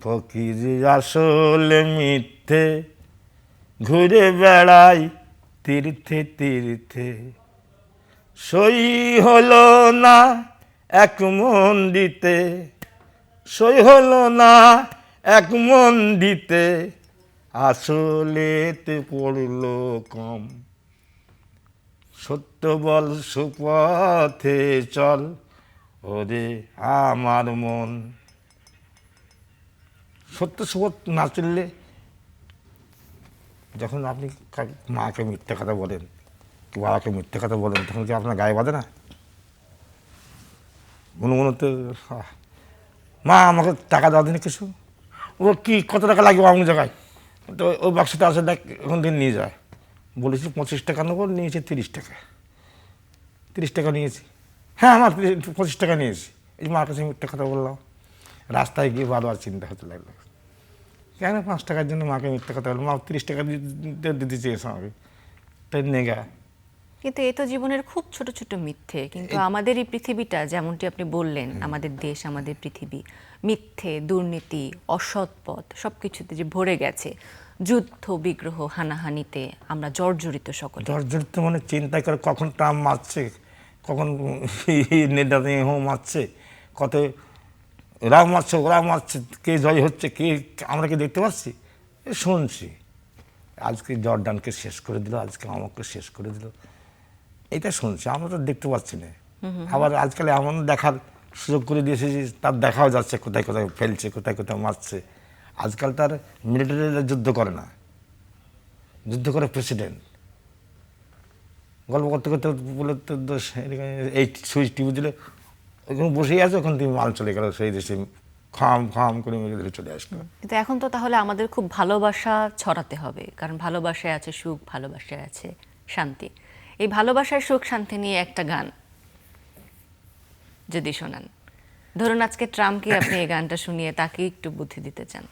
ফকির আসলে মিথ্যে, ঘুরে বেড়াই তীর্থে তীর্থে। সই হলো না এক মন দিতে, সই হলো না এক মন দিতে, আসলেতে পড়ল কম। সত্য বল সুপথে চল ওরে আমার মন। সত্য সুপথ না চললে, যখন আপনি মাকে মিথ্যে কথা বলেন কি বাবাকে মিথ্যে কথা বলেন, তখন কি আপনার গায়ে বাঁধে না? মনে মনে তো মা আমাকে টাকা দেওয়া দিনে কিছু, ও কি কত টাকা লাগবে আমার জায়গায়, তো ওই বাক্সটা আসে দেখ এখন দিন নিয়ে যায়। বলেছি 25 টাকা নেবো, নিয়েছি 30 টাকা। 30 টাকা নিয়েছি, হ্যাঁ আমার 25 টাকা নিয়েছি। এই মার কাছে মিথ্যে কথা বললাম। রাস্তায় গিয়ে বারবার চিন্তা হতে লাগলো, কেন 5 টাকার জন্য মাকে মিথ্যে কথা বললাম? মা 30 টাকা দিতে চেয়েছে আমাকে, তাই নেগা। কিন্তু এ তো জীবনের খুব ছোট ছোট মিথ্যে, কিন্তু আমাদের এই পৃথিবীটা যেমনটি আপনি বললেন, আমাদের দেশ আমাদের পৃথিবী মিথ্যে, দুর্নীতি, অসৎ পথ সবকিছুতে যে ভরে গেছে। যুদ্ধ বিগ্রহ হানাহানিতে আমরা জর্জরিত সকলে। জর্জরিত মানে চিন্তা করে কখন ট্রাম্প মারছে, কখন নেতানিয়াহু মারছে, কত ওরাও মারছে ওরাও মারছে, কে জয় হচ্ছে কে, আমরা কি দেখতে পাচ্ছি? শুনছি আজকে জর্ডানকে শেষ করে দিল, আজকে আমাকে শেষ করে দিল, এটা শুনছি, আমরা তো দেখতে পাচ্ছি না। আবার আজকাল এমন দেখার সুযোগ করে দিয়েছে যে তার দেখাও যাচ্ছে কোথায় কোথায় ফেলছে, কোথায় কোথায় মারছে। আজকাল তার মিলিটারিরা যুদ্ধ করে না, যুদ্ধ করে প্রেসিডেন্ট। গল্প করতে করতে বলে তো এই সুইচ টিভি দিলে ওইখানে বসেই আছে, ওখান থেকে মাল চলে গেল সেই দেশে, খাম খাম করে মেরে দিলে চলে আসলো। কিন্তু এখন তো তাহলে আমাদের খুব ভালোবাসা ছড়াতে হবে, কারণ ভালোবাসায় আছে সুখ, ভালোবাসায় আছে শান্তি। এই ভালোবাসার সুখ শান্তি নিয়ে একটা গান যদি শোনান। ধরুন আজকে ট্রাম্পকে আপনি এই গানটা শুনিয়ে তাকে একটু বুদ্ধি দিতে চান,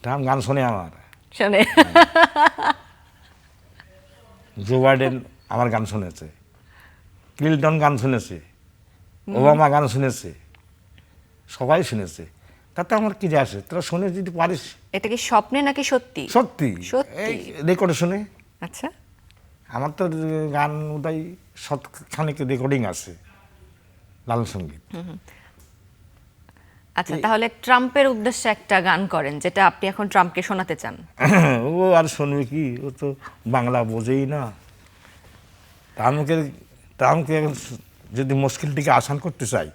ট্রাম্প গান শোনে আমার, শোনে। জো বাইডেন আমার গান শুনেছে, ক্লিনটন গান শুনেছে, ওবামা গান শুনেছে, সবাই শুনেছে, তাতে আমার কি যায় আসে? তোরা শুনে যদি পারিস। এটা কি স্বপ্নে নাকি সত্যি? সত্যি, সত্যি? এই রেকর্ডে শুনে। আচ্ছা, আমার তো গান ওটাই খানিক রেকর্ডিং আছে, লাল সঙ্গীত। আচ্ছা, তাহলে ট্রাম্পের উদ্দেশ্যে একটা গান করেন যেটা আপনি এখন ট্রাম্পকে শোনাতে চান। ও আর শুনবে কি, ও তো বাংলা বোঝেই না। ট্রাম্পকে এখন যদি মুশকিলটিকে আসান করতে চাই,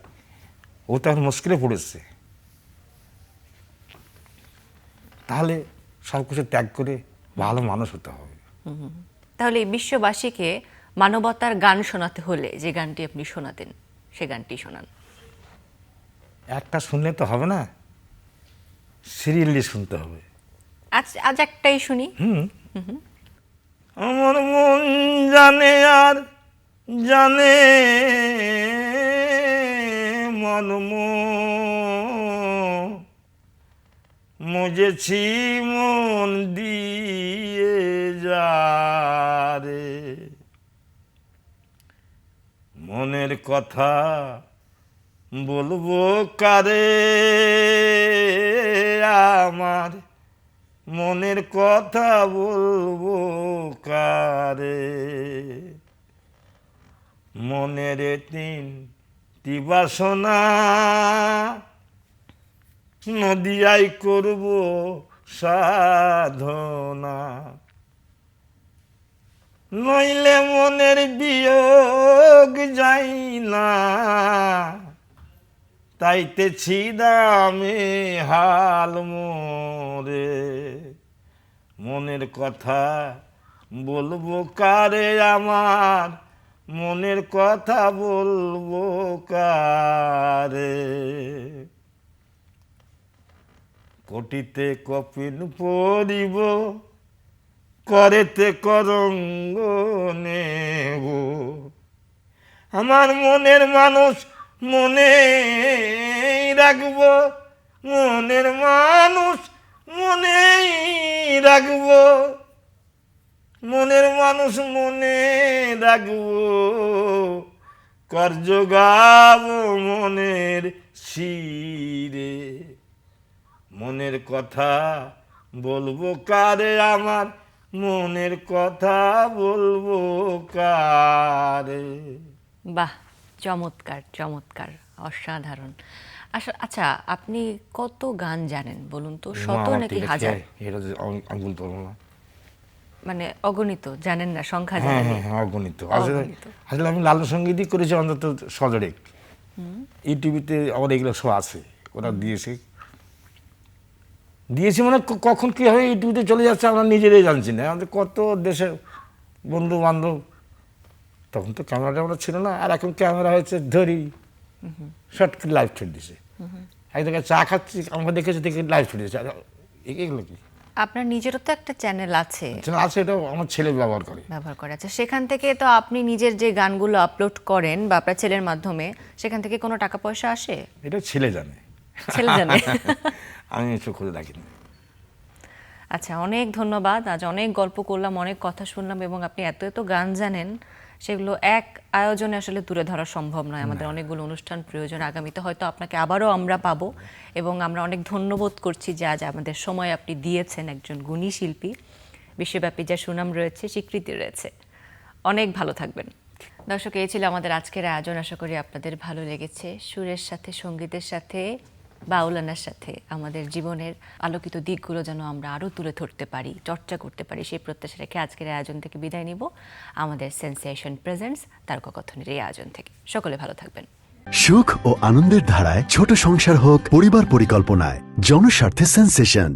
ও তো এখন মুশকিলে পড়েছে। তাহলে সব কিছু ত্যাগ করে ভালো মানুষ হতে হবে। তাহলে এই বিশ্ববাসীকে মানবতার গান শোনাতে হলে যে গানটি আপনি শোনাতেন, সে গানটি শোনান। একটা শুনলে তো হবে না, সিরিয়ালি শুনতে হবে। আজ আজ একটাই শুনি। আমার মন জানে আর জানে মর্ম, মুজেছি মন দিয়ে যারে, মনের কথা বলবো কারে, আমার মনের কথা বলবো কারে, মনের তিনটি বাসনা নদিয়াই করব সাধনা, নইলে মনের বিয়োগ যাই না, তাইতেছি দামে হাল মোরে, মনের কথা বলবো কারে, আমার মনের কথা বলবো কারে, কোটিতে কপিন পরিব করেতে করঙ্গ নেব, আমার মনের মানুষ মনে রাখবো, মনের মানুষ মনে রাখবো, মনের মানুষ মনে রাখবো, কার্য গাবো মনের শিরে, মনের কথা বলবো কারে, আমার মনের কথা বলবো কারে। বাহ, চমৎকার চমৎকার, অসাধারণ। আচ্ছা, আপনি কত গান জানেন বলুন তো? শত নাকি হাজার? এটা আমি বলতে পারবো না, মানে অগণিত জানেন না, সংখ্যা হ্যাঁ জানেন? হ্যাঁ হ্যাঁ, অগণিত। অগণিত। আসলে আমি লাল সঙ্গীতই করেছি অন্তত সজরেক, ইউটিউবিতে আমার এগুলো সব আছে, ওরা দিয়েছি মানে কখন কী হবে ইউটিউবে চলে যাচ্ছে আমরা নিজেরাই জানছি না। আমাদের কত দেশের বন্ধু বান্ধব, তখন তো ক্যামেরা ট্যামেরা ছিল না, আর এখন ক্যামেরা হয়েছে, ধরি শর্ট করে লাইভ ছেড়ে দিছে, এক জায়গায় চা খাচ্ছি আমরা দেখেছি, দেখে লাইভ ছেড়ে দিয়েছে। এগুলো কি আপনার নিজেরও তো একটা চ্যানেল আছে? আছে, এটা আমার ছেলে ব্যবহার করে। আচ্ছা, সেখান থেকে তো আপনি নিজের যে গানগুলো আপলোড করেন বা আপনার ছেলের মাধ্যমে, সেখান থেকে কোনো টাকা পয়সা আসে? এটা ছেলে জানে, ছেলে জানে। আমি এসব খুঁজে দেখিনি। আচ্ছা, অনেক ধন্যবাদ। আজ অনেক গল্প করলাম, অনেক কথা শুনলাম, এবং আপনি এত এত গান জানেন, সেগুলো এক আয়োজনে আসলে তুলে ধরা সম্ভব নয়। আমাদের অনেকগুলো অনুষ্ঠান প্রয়োজন। আগামীতে হয়তো আপনাকে আবারও আমরা পাবো, এবং আমরা অনেক ধন্যবোধ করছি যে আজ আমাদের সময় আপনি দিয়েছেন। একজন গুণী শিল্পী, বিশ্বব্যাপী যা সুনাম রয়েছে, স্বীকৃতি রয়েছে। অনেক ভালো থাকবেন। দর্শক, এই ছিল আমাদের আজকের আয়োজন। আশা করি আপনাদের ভালো লেগেছে। সুরের সাথে, সঙ্গীতের সাথে, বাউলানার সাথে আমাদের জীবনের আলোকিত দিকগুলো যেন আমরা আরও তুলে ধরতে পারি, চর্চা করতে পারি, সেই প্রত্যাশা রেখে আজকের আয়োজন থেকে বিদায় নিব। আমাদের সেন্সেশন প্রেজেন্টস তারকাকথনের এই আয়োজন থেকে সকলে ভালো থাকবেন। সুখ ও আনন্দের ধারায় ছোট সংসার হোক পরিবার পরিকল্পনায়, জনস্বার্থে সেন্সেশন।